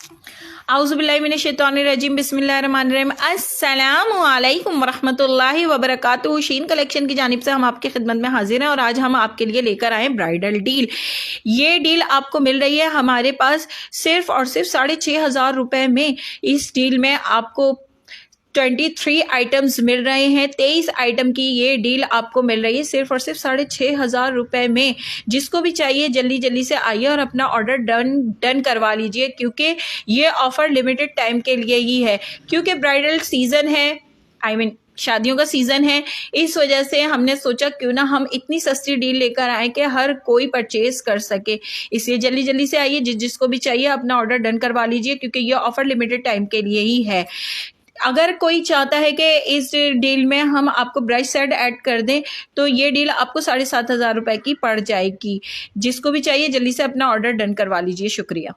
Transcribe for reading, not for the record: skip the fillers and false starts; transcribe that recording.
औज़ुबिल्लाहिमिनश्शैतानिर्रजीम बिस्मिल्लाहिर्रहमानिर्रहीम अस्सलामु अलैकुम वरहमतुल्लाहि वबरकातुहू। शीन कलेक्शन की जानिब से हम आपकी खिदमत में हाजिर हैं और आज हम आपके लिए लेकर आए ब्राइडल डील। ये डील आपको मिल रही है हमारे पास सिर्फ और सिर्फ 6,500 रुपये में। इस डील में आपको 23 आइटम्स मिल रहे हैं। 23 आइटम की ये डील आपको मिल रही है सिर्फ और सिर्फ 6,500 रुपये में। जिसको भी चाहिए जल्दी जल्दी से आइए और अपना ऑर्डर डन करवा लीजिए, क्योंकि ये ऑफ़र लिमिटेड टाइम के लिए ही है। क्योंकि ब्राइडल सीज़न है, शादियों का सीज़न है, इस वजह से हमने सोचा क्यों ना हम इतनी सस्ती डील लेकर आए कि हर कोई परचेज कर सके। इसलिए जल्दी जल्दी से आइए, जिसको भी चाहिए अपना ऑर्डर डन करवा लीजिए, क्योंकि ये ऑफ़र लिमिटेड टाइम के लिए ही है। अगर कोई चाहता है कि इस डील में हम आपको ब्राइड सेट ऐड कर दें, तो ये डील आपको 7,500 रुपये की पड़ जाएगी। जिसको भी चाहिए जल्दी से अपना ऑर्डर डन करवा लीजिए। शुक्रिया।